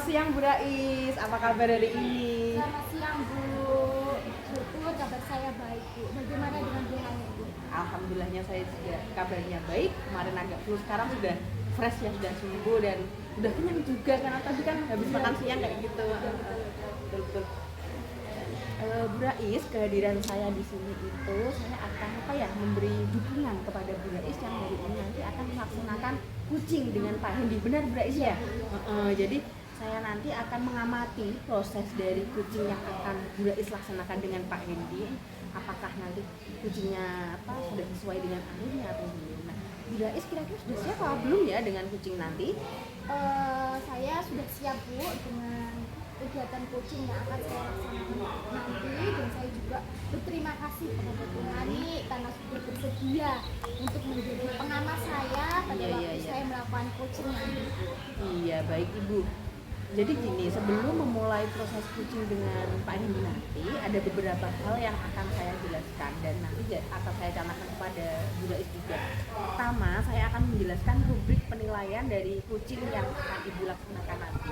siang Bu Rais, apa kabar hari ini? Selamat siang Bu. Betul, kabar saya baik Bu. Bagaimana dengan Bu Hani Bu? Alhamdulillahnya saya juga kabarnya baik. Kemarin agak flu, sekarang sudah fresh ya, sudah sembuh dan udah kenyang juga karena tadi kan habis makan siang kayak gitu. Betul. Bu Rais, kehadiran saya di sini itu saya akan memberi dukungan kepada Bu Rais yang hari ini nanti akan melaksanakan kucing dengan Pak Hendi. Benar Bu Rais ya? Jadi saya nanti akan mengamati proses dari kucing yang akan Bu Rais laksanakan dengan Pak Hendi. Apakah nanti kucingnya sudah sesuai dengan ahlinya atau belum? Nah, Bu Rais kira-kira sudah siap apa belum ya dengan kucing nanti? Saya sudah siap Bu dengan kegiatan coaching yang akan saya laksanakan nanti, dan saya juga berterima kasih kepada Bu Hani karena sudah bersedia untuk menjadi pengamat saya pada waktu saya melakukan coaching nanti. Iya, baik Ibu. Jadi gini, sebelum memulai proses coaching dengan Pak Hendi nanti, ada beberapa hal yang akan saya jelaskan dan nanti akan saya canangkan kepada Bu Rais juga. Pertama, saya akan menjelaskan rubrik penilaian dari coaching yang akan Ibu laksanakan nanti.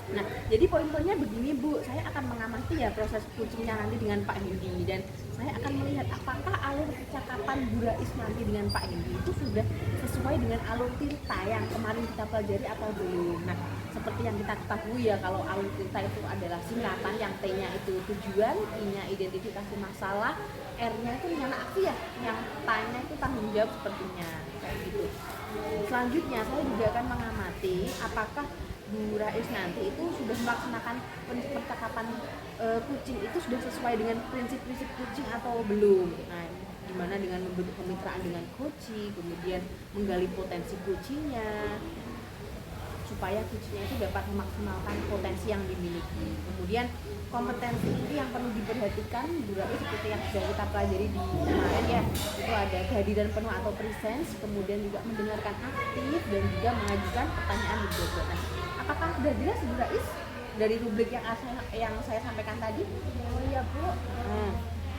Nah, jadi poin-poinnya begini Bu, saya akan mengamati ya proses coachingnya nanti dengan Pak Hendi, dan saya akan melihat apakah alur percakapan Bu Rais nanti dengan Pak Hendi itu sudah sesuai dengan alur Tirta yang kemarin kita pelajari atau belum. Nah, seperti yang kita ketahui ya, kalau alur Tirta itu adalah singkatan, yang T-nya itu tujuan, I-nya identifikasi masalah, R-nya itu rencana aksi ya, yang T-nya itu tanggung jawab sepertinya, kayak gitu. Selanjutnya saya juga akan mengamati apakah Bu Rais nanti itu sudah melaksanakan percakapan kucing itu sudah sesuai dengan prinsip-prinsip kucing atau belum. Nah, gimana dengan membentuk kemitraan dengan kucing, kemudian menggali potensi kucingnya supaya kucingnya itu dapat memaksimalkan potensi yang dimiliki. Kemudian kompetensi ini yang perlu diperhatikan Bu Rais seperti yang sudah kita pelajari di kemarin ya, itu ada kehadiran penuh atau presence, kemudian juga mendengarkan aktif dan juga mengajukan pertanyaan berbobot. Nah, apakah sudah jelas Bu Rais dari rubrik yang saya sampaikan tadi? Oh iya Bu,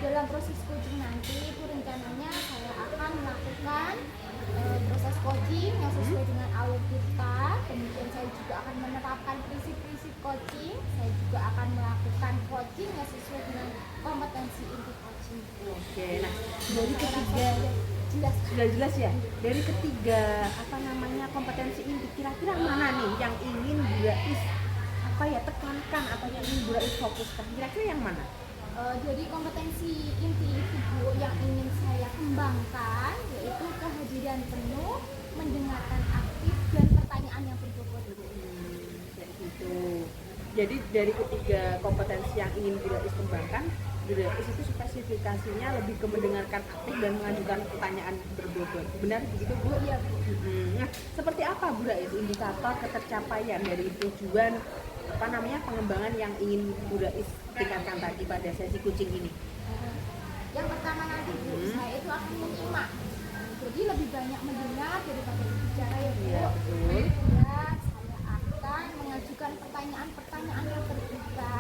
dalam proses coaching nanti itu rencananya saya akan melakukan proses coaching yang sesuai dengan alur kita. Kemudian saya juga akan menerapkan prinsip-prinsip coaching. Saya juga akan melakukan coaching yang sesuai dengan kompetensi inti coaching. Oke, nah dari ketiga sudah jelas ya. Dari ketiga kompetensi inti, kira-kira mana nih yang ingin Bu Rais tekankan atau yang ingin Bu Rais fokuskan? Kira-kira yang mana? Dari kompetensi inti itu Bu, yang ingin saya kembangkan yaitu kehadiran penuh, mendengarkan aktif, dan pertanyaan yang berbobot. Kayak gitu. Jadi dari ketiga kompetensi yang ingin Bu Rais kembangkan, Bu Rais itu spesifikasinya lebih ke mendengarkan aktif dan mengajukan pertanyaan berbobot. Benar begitu Bu? Iya Bu. Nah, seperti apa Bu Rais indikator ketercapaian dari tujuan pengembangan yang ingin Bu Rais tingkatkan tadi pada sesi coaching ini? Yang pertama nanti Bu, saya itu akan menyimak. Jadi lebih banyak mendengar daripada berbicara ya Bu. Iya, betul. Ya, saya akan mengajukan pertanyaan-pertanyaan yang terbuka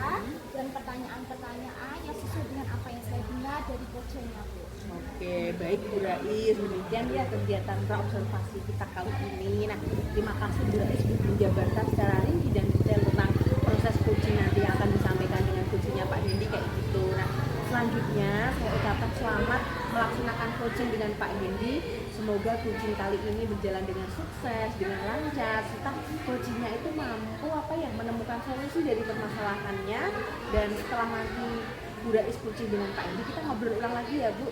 dan pertanyaan-pertanyaan yang sesuai dengan apa yang saya dengar dari coachingnya Bu. Oke, baik Bu Rais, demikian ya kegiatan praobservasi kita kali ini. Nah, terima kasih Bu Rais sudah menjabarkan secara rinci dan detail tentang proses coaching nanti yang akan disampaikan dengan coachingnya Pak Hendi kayak gitu. Nah, selanjutnya saya ucapkan selamat melaksanakan coaching dengan Pak Hendi. Semoga coaching kali ini berjalan dengan sukses, dengan lancar, serta coachingnya itu mampu menemukan solusi dari permasalahannya. Dan setelah nanti Bu Rais coaching dengan Pak Hendi, kita ngobrol ulang lagi ya Bu,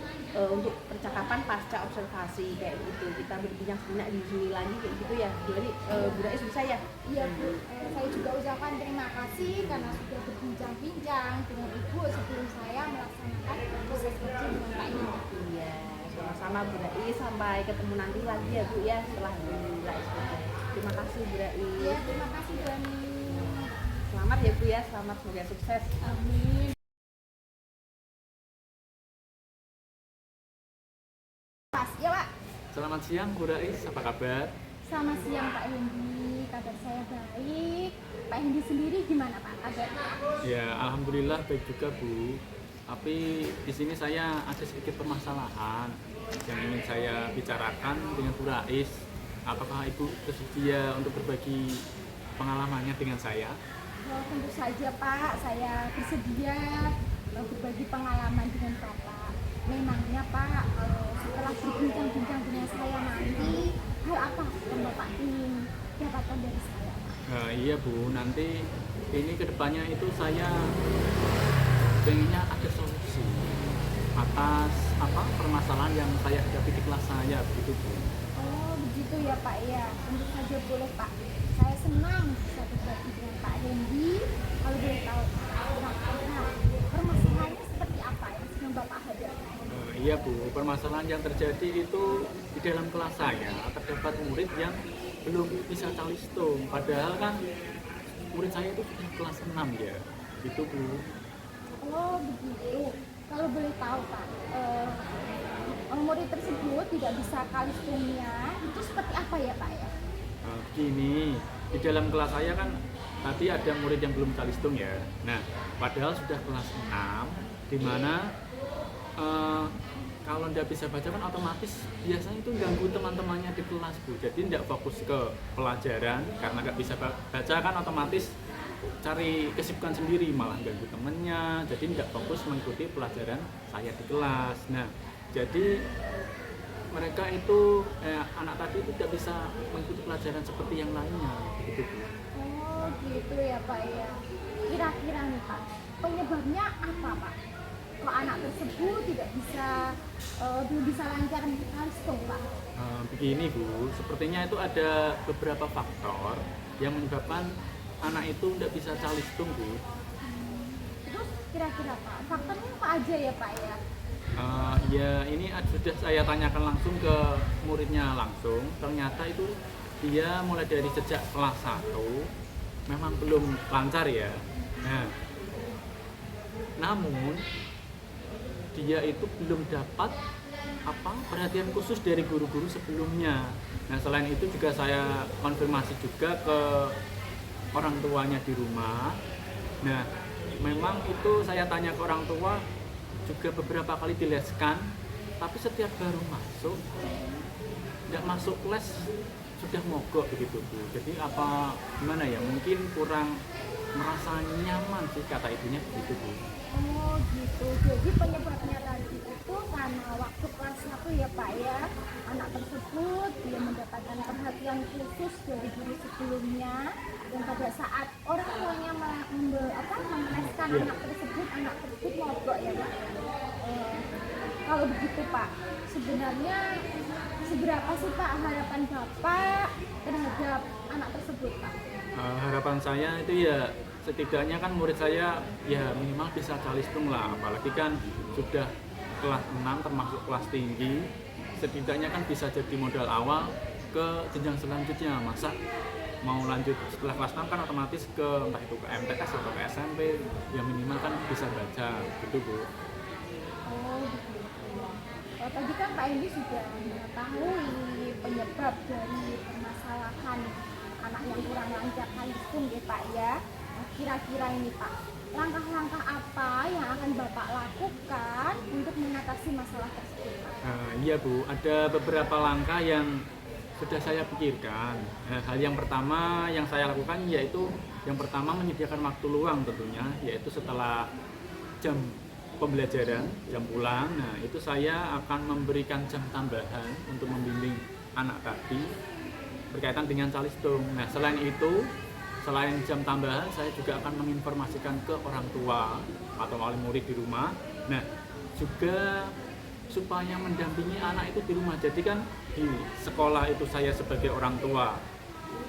untuk percakapan pasca observasi kayak gitu. Kita berbincang sejenak di sini lagi kayak gitu ya. Jadi Bu Rais bisa ya? Iya Bu, saya juga ucapkan terima kasih karena sudah berbincang-bincang dengan Ibu sebelum saya melaksanakan proses coaching dengan Pak Hendi. Iya, sama-sama Bu Rais. Sampai ketemu nanti lagi ya Bu ya setelah Bu Rais coaching. Terima kasih Bu Rais. Iya, terima kasih Bu Hani. Selamat ya Bu ya, selamat, semoga sukses. Amin. Ya Pak. Selamat siang Bu Rais, apa kabar? Selamat siang Pak Hendi, kabar saya baik. Pak Hendi sendiri gimana Pak kabarnya? Ya, alhamdulillah baik juga Bu. Tapi di sini saya ada sedikit permasalahan yang ingin saya bicarakan dengan Bu Rais. Apakah Ibu bersedia untuk berbagi pengalamannya dengan saya? Oh, tentu saja Pak, saya bersedia berbagi pengalaman dengan Bapak. Memangnya Pak, setelah berbincang-bincang dengan saya nanti, hal apa yang Bapak ingin dapatkan dari saya, Pak? Iya Bu, nanti ini kedepannya itu saya pengennya ada solusi atas apa permasalahan yang saya hadapi di kelas saya begitu Bu. Oh, begitu ya Pak ya. Tentu saja boleh Pak. Saya senang bisa berbagi dengan Pak Hendy. Kalau boleh tahu, nah, permasalahannya seperti apa yang sedang Bapak hadapi? Iya Bu, permasalahan yang terjadi itu di dalam kelas saya terdapat murid yang belum bisa calistung. Padahal kan murid saya itu sudah kelas 6 ya, gitu Bu. Oh, begitu. Kalau boleh tahu Pak, murid tersebut tidak bisa kalistumnya, itu seperti apa ya Pak ya? Begini, di dalam kelas saya kan tadi ada murid yang belum calistung ya. Nah, padahal sudah kelas 6, di mana kalau tidak bisa baca kan otomatis biasanya itu ganggu teman-temannya di kelas Bu. Jadi tidak fokus ke pelajaran karena nggak bisa baca kan otomatis cari kesibukan sendiri malah ganggu temennya. Jadi tidak fokus mengikuti pelajaran saya di kelas. Nah, jadi mereka itu anak tadi itu tidak bisa mengikuti pelajaran seperti yang lainnya gitu Bu. Oh, gitu ya Pak ya. Kira-kira nih Pak, penyebabnya apa Pak? Kok anak tersebut tidak bisa belum bisa lancar kalistung Pak? Begini Bu, sepertinya itu ada beberapa faktor yang menyebabkan anak itu tidak bisa calistung Bu. Terus kira-kira Pak, faktornya apa aja ya Pak ya? Ya ini sudah saya tanyakan langsung ke muridnya langsung. Ternyata itu dia mulai dari sejak kelas 1 memang belum lancar ya. Nah, namun dia itu belum dapat perhatian khusus dari guru-guru sebelumnya. Nah, selain itu juga saya konfirmasi juga ke orang tuanya di rumah. Nah, memang itu saya tanya ke orang tua juga beberapa kali dileskan, tapi setiap baru masuk nggak masuk les sudah mogok begitu Bu. Jadi gimana ya, mungkin kurang merasa nyaman sih kata ibunya begitu Bu. Oh gitu, jadi penyebabnya tadi itu karena waktu kelas 1 ya Pak ya, anak tersebut dia mendapatkan perhatian khusus dari guru sebelumnya, dan pada saat orang tuanya memeleskan anak tersebut mogok ya Pak. Kalau begitu Pak, sebenarnya seberapa sih Pak harapan Bapak terhadap anak tersebut Pak? Harapan saya itu ya setidaknya kan murid saya ya minimal bisa calistung lah, apalagi kan sudah kelas 6 termasuk kelas tinggi, setidaknya kan bisa jadi modal awal ke jenjang selanjutnya. Masa mau lanjut setelah kelas 6 kan otomatis ke entah itu ke MTS atau ke SMP, ya minimal kan bisa baca gitu Bu. Oh begitu. Tadi kan Pak Indi sudah mengetahui penyebab dari permasalahan anak yang kurang lancar kalistung ya Pak ya. Kira-kira ini Pak, langkah-langkah apa yang akan Bapak lakukan untuk mengatasi masalah tersebut Pak? Iya Bu, ada beberapa langkah yang sudah saya pikirkan. Hal yang pertama yang saya lakukan yaitu yang pertama menyediakan waktu luang tentunya, yaitu setelah jam pembelajaran, jam pulang. Nah, itu saya akan memberikan jam tambahan untuk membimbing anak tadi berkaitan dengan calistung. Nah, selain jam tambahan, saya juga akan menginformasikan ke orang tua atau wali murid di rumah. Nah, juga supaya mendampingi anak itu di rumah. Jadi kan di sekolah itu saya sebagai orang tua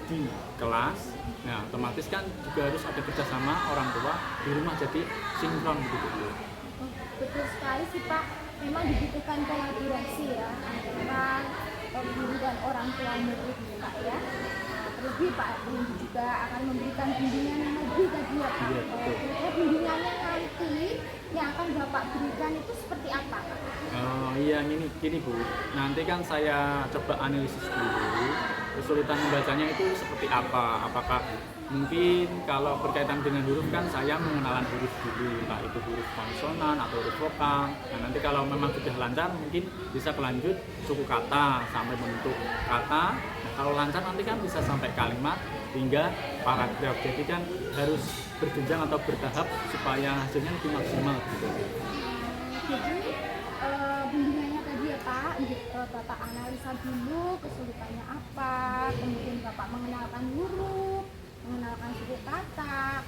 di kelas, nah otomatis kan juga harus ada kerjasama orang tua di rumah, jadi sinkron begitu. Betul sekali sih Pak, memang dibutuhkan kolaborasi ya antara guru dan orang tua murid Pak ya. Terlebih Pak Indi juga akan memberikan bimbingan yang lebih tadi ya Pak. Bimbingannya nanti yang akan Bapak berikan itu seperti apa Pak? Iya gini Bu, nanti kan saya coba analisis dulu kesulitan membacanya itu seperti apa. Apakah mungkin kalau berkaitan dengan huruf kan saya mengenalan huruf dulu, entah itu huruf konsonan atau huruf vokal. Nah, nanti kalau memang sudah lancar mungkin bisa berlanjut suku kata sampai bentuk kata. Nah, kalau lancar nanti kan bisa sampai kalimat hingga paragraf. Jadi kan harus berjenjang atau bertahap supaya hasilnya lebih maksimal gitu. Jadi bimbingannya tadi ya Pak, Bapak analisa dulu kesulitannya apa, kemudian Bapak mengenalkan huruf, mengenalkan suku kata,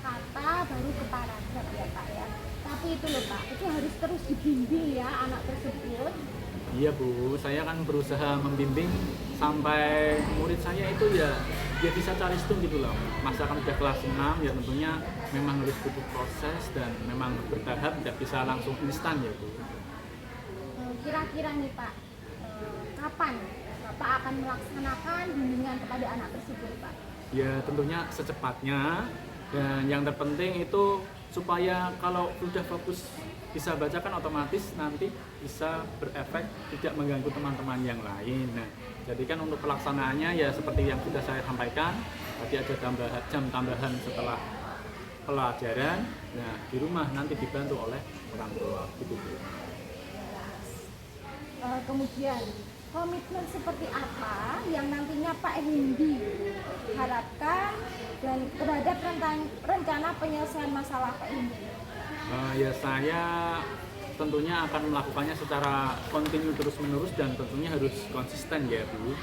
baru ke paragraf ya Pak ya. Tapi itu loh Pak, itu harus terus dibimbing ya anak tersebut. Iya Bu, saya kan berusaha membimbing sampai murid saya itu ya dia bisa cari stung gitu loh. Masa kan udah kelas 6 ya tentunya memang harus butuh proses dan memang bertahap, tidak bisa langsung instan ya Bu. Kira-kira nih Pak, kapan Bapak akan melaksanakan bimbingan kepada anak tersebut Pak? Ya tentunya secepatnya, dan yang terpenting itu supaya kalau sudah fokus bisa baca kan otomatis nanti bisa berefek tidak mengganggu teman-teman yang lain. Nah, jadi kan untuk pelaksanaannya ya seperti yang sudah saya sampaikan, tadi ada jam tambahan setelah pelajaran. Nah, di rumah nanti dibantu oleh orang tua gitu. Kemudian komitmen seperti apa yang nantinya Pak Hendy harapkan dan terhadap rencana penyelesaian masalah Pak Hendy? Ya saya tentunya akan melakukannya secara kontinu terus-menerus dan tentunya harus konsisten ya Bu,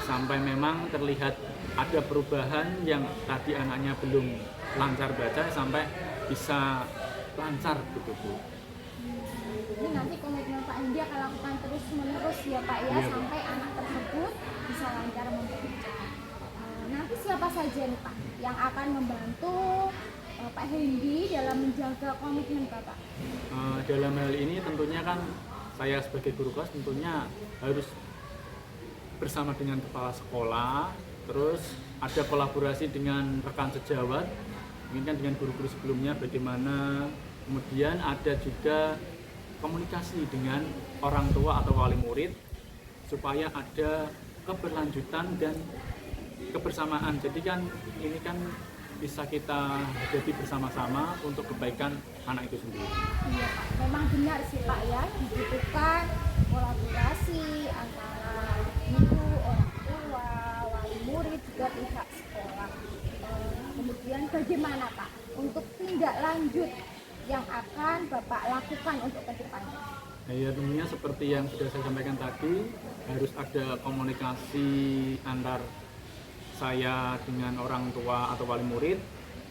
sampai memang terlihat ada perubahan yang tadi anaknya belum lancar baca sampai bisa lancar gitu Bu. Ini nanti komitmen Pak Hendy akan lakukan terus-menerus ya Pak ya, Iya, sampai anak tersebut bisa lancar membaca. Nanti siapa saja nih Pak yang akan membantu Pak Hendy dalam menjaga komitmen Bapak? Dalam hal ini tentunya kan saya sebagai guru kelas tentunya harus bersama dengan kepala sekolah, terus ada kolaborasi dengan rekan sejawat, mungkin kan dengan guru-guru sebelumnya bagaimana, kemudian ada juga komunikasi dengan orang tua atau wali murid supaya ada keberlanjutan dan kebersamaan. Jadi kan ini kan bisa kita hadapi bersama-sama untuk kebaikan anak itu sendiri. Iya Pak, memang benar sih Pak ya, dibutuhkan kolaborasi antara guru, orang tua, wali murid, juga pihak sekolah. Kemudian bagaimana Pak untuk tindak lanjut yang akan Bapak lakukan untuk ke depannya? Ya tentunya seperti yang sudah saya sampaikan tadi, harus ada komunikasi antar saya dengan orang tua atau wali murid.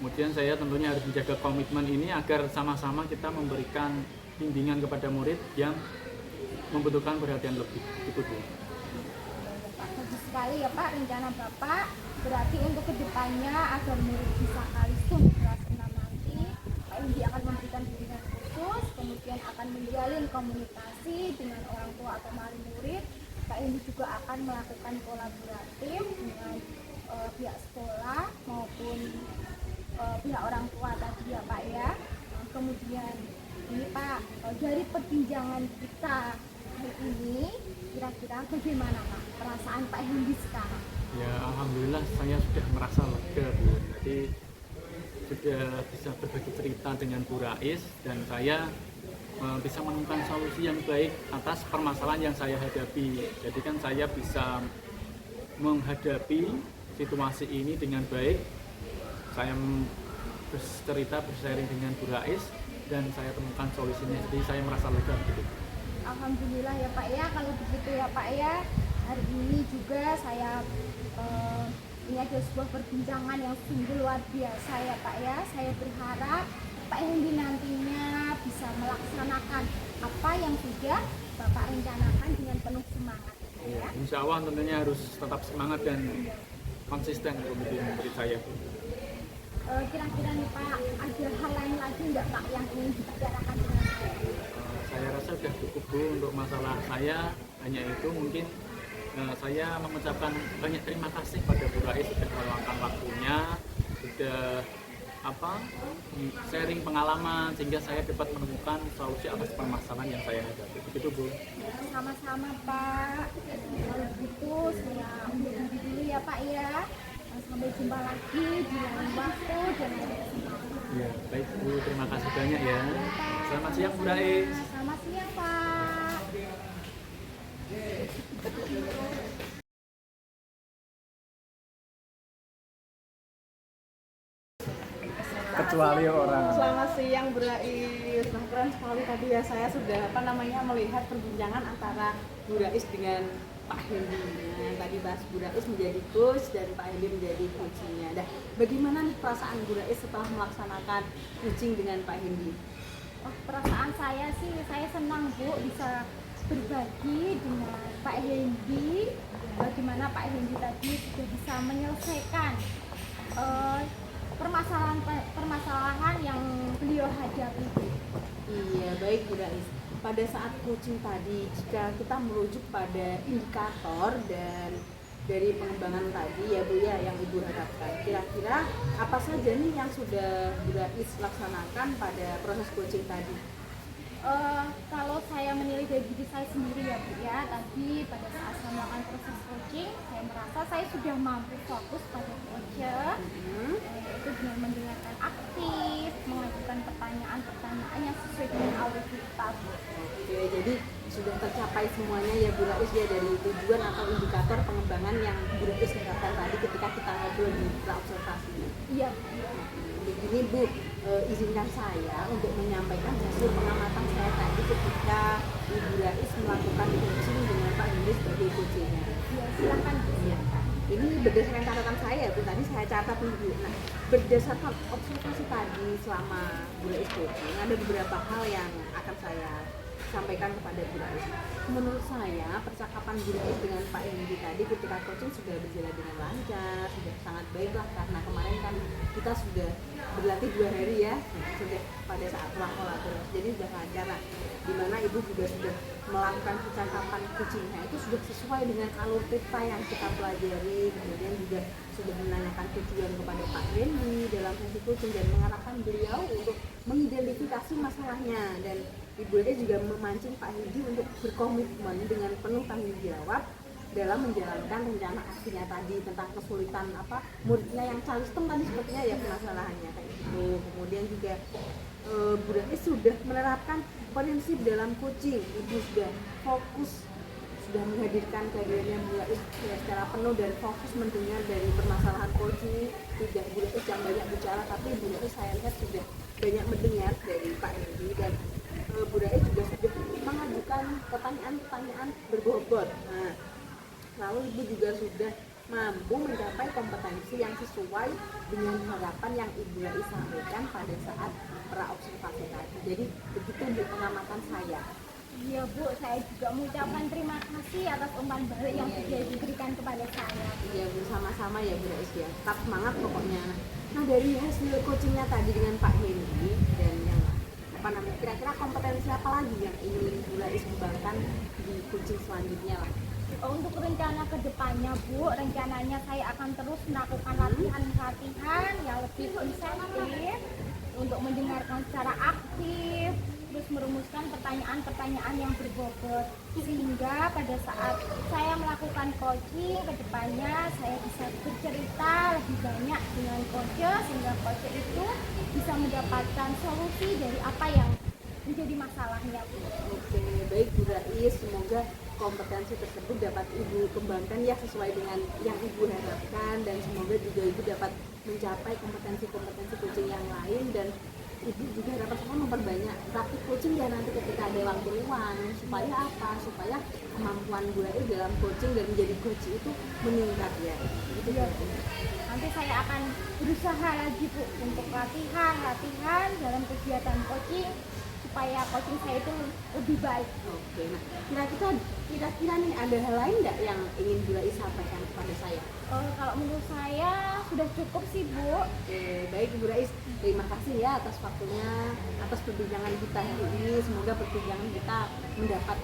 Kemudian saya tentunya harus menjaga komitmen ini agar sama-sama kita memberikan bimbingan kepada murid yang membutuhkan perhatian lebih. Itu Bu. Bagus sekali ya Pak rencana Bapak. Berarti untuk kedepannya agar murid bisa kalistung di kelas 6 nanti, Pak Hendy akan memberikan bimbingan khusus, kemudian akan menjalin komunikasi dengan orang tua atau wali murid. Pak Hendy juga akan melakukan kolaboratif dengan pihak sekolah maupun pihak orang tua tadi ya Pak ya. Kemudian ini Pak, dari perbincangan kita hari ini, kira-kira bagaimana Pak perasaan Pak Hendy sekarang? Ya alhamdulillah saya sudah merasa lega Bu. Jadi sudah bisa berbagi cerita dengan Bu Rais dan saya bisa menemukan solusi yang baik atas permasalahan yang saya hadapi. Jadi kan saya bisa menghadapi situasi ini dengan baik. Saya bercerita, bersharing dengan Bu Rais dan saya temukan solusinya. Jadi saya merasa lega gitu. Alhamdulillah ya Pak ya, kalau begitu ya Pak ya. Hari ini juga saya ini ada sebuah perbincangan yang sungguh luar biasa ya Pak ya. Saya berharap Pak Hendy nantinya bisa melaksanakan apa yang sudah Bapak rencanakan dengan penuh semangat ya. Insya Allah tentunya harus tetap semangat dan konsisten untuk murid saya. Kira-kira nih Pak, ada hal lain lagi nggak Pak yang ingin dibicarakan dengan saya? Saya rasa sudah cukup Bu untuk masalah saya, hanya itu mungkin saya mengucapkan banyak terima kasih pada Bu Rais sudah meluangkan waktunya, sudah sharing pengalaman sehingga saya dapat menemukan solusi atas permasalahan yang saya hadapi. Begitu Bu. Sama-sama Pak. Kalau begitu saya undur diri dulu ya Pak ya. Sampai jumpa lagi di lain waktu dan lain kesempatan. Ya, baik Bu, terima kasih banyak ya. Pak. Selamat siang Bu Rais. Selamat siang Pak. kecuali siang, Bu. orang. Selamat siang Bu Rais. Nah, keren sekali tadi ya, saya sudah melihat perbincangan antara Bu Rais dengan Pak Hendy. Nah, tadi bahas Bu Rais menjadi coach dan Pak Hendy menjadi coachingnya. Nah, bagaimana nih perasaan Bu Rais setelah melaksanakan coaching dengan Pak Hendy? Oh, perasaan saya sih, saya senang Bu bisa berbagi dengan Pak Hendy. Bagaimana Pak Hendy tadi sudah bisa menyelesaikan permasalahan yang beliau hadapi. Iya, baik Bu Rais. Pada saat coaching tadi, jika kita merujuk pada indikator dan dari pengembangan tadi ya Bu ya, yang Ibu harapkan, kira-kira apa saja nih yang sudah Bu Rais laksanakan pada proses coaching tadi? Kalau saya menilai dari diri saya sendiri ya Bu ya, tadi pada saat saya melakukan proses coaching, saya merasa saya sudah mampu fokus pada coaching, yaitu dengan mendengarkan aktif, mengajukan pertanyaan-pertanyaan yang sesuai dengan audit kita, Bu. Oke, jadi sudah tercapai semuanya ya Bu Rais ya, dari tujuan atau indikator pengembangan yang Bu Rais harapkan tadi ketika kita ngobrol di observasi. Iya. Begini Bu, izinkan saya untuk menyampaikan hasil pengamatan saya tadi ketika Ibu Rais melakukan coaching dengan Pak Hendy sebagai coachingnya. Iya, silakan Bu. Iya. Ini berdasarkan catatan saya Bu, tadi saya catat dulu. Nah, berdasarkan observasi tadi selama Bu Rais coaching, ada beberapa hal yang akan saya sampaikan kepada Bu Rais. Menurut saya percakapan Bu Rais dengan Pak Hendy tadi ketika coaching sudah berjalan dengan lancar, sudah sangat baik lah, karena kemarin kan kita sudah berlatih 2 hari ya, sudah pada saat kolaborasi, jadi sudah lancar lah. Dimana Ibu juga sudah melakukan percakapan coachingnya itu sudah sesuai dengan alur cerita yang kita pelajari, kemudian juga sudah menanyakan tujuan kepada Pak Hendy dalam sesi coaching dan mengarahkan beliau untuk mengidentifikasi masalahnya, dan Ibu Rais juga memancing Pak Hendy untuk berkomitmen dengan penuh tanggung jawab dalam menjalankan rencana aksinya tadi tentang kesulitan muridnya yang calistung tadi sepertinya ya permasalahannya kayak gitu. Kemudian juga Bu Rais sudah menerapkan prinsip dalam coaching. Ibu sudah fokus, sudah menghadirkan kehadirannya Bu Rais secara penuh dan fokus mendengar dari permasalahan coaching. Tidak Bu Rais yang banyak bicara, tapi Bu Rais saya lihat sudah banyak mendengar dari Pak Hendy, dan Bu Rais juga sudah mengajukan pertanyaan-pertanyaan berbobot. Nah, lalu Ibu juga sudah mampu mencapai kompetensi yang sesuai dengan harapan yang Ibu Rais sampaikan pada saat pra-observasi tadi. Jadi begitu Bu pengamatan saya. Iya Bu, saya juga mengucapkan terima kasih atas umpan balik yang sudah diberikan kepada saya. Iya Bu, sama-sama ya Bu Rais ya. Tetap semangat pokoknya. Nah, dari hasil coachingnya tadi dengan Pak Hendy dan yang kira-kira kompetensi apa lagi yang ingin Bu Rais kembangkan di coaching selanjutnya lah? Untuk rencana kedepannya Bu, rencananya saya akan terus melakukan latihan-latihan yang lebih insentif untuk mendengarkan secara aktif, terus merumuskan pertanyaan-pertanyaan yang berbobot, sehingga pada saat saya melakukan coaching kedepannya saya bisa bercerita lebih banyak dengan coach, sehingga coach itu bisa mendapatkan solusi dari apa yang menjadi masalahnya Bu. Oke, baik Bu Rais, semoga kompetensi tersebut dapat Ibu kembangkan ya sesuai dengan yang Ibu harapkan, dan semoga juga Ibu dapat mencapai kompetensi-kompetensi coaching yang lain, dan Ibu juga dapat memperbanyak praktik coaching ya nanti ketika ada waktu luang, supaya apa? Supaya kemampuan Bu Rais dalam coaching dan menjadi coach itu meningkat ya. Gitu ya. Nanti saya akan berusaha lagi Bu untuk latihan dalam kegiatan coaching supaya coaching saya itu lebih baik. Oke, nah kira-kira nih ada hal lain nggak yang ingin Bu Rais sampaikan kepada saya? Kalau menurut saya sudah cukup sih Bu. Oke, baik Bu Rais, terima kasih ya atas waktunya, atas perbincangan kita hari ini. Semoga perbincangan kita mendapat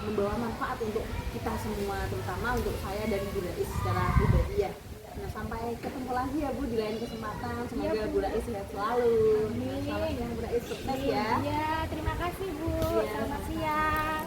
membawa manfaat untuk kita semua, terutama untuk saya dan Bu Rais secara pribadi ya. Nah, sampai ketemu lagi ya Bu di lain kesempatan. Semoga Bu Rais sehat selalu. Amin. Selamat siang Bu Rais, sukses ya. Iya, terima kasih Bu. Iya, Selamat sama-sama. siang.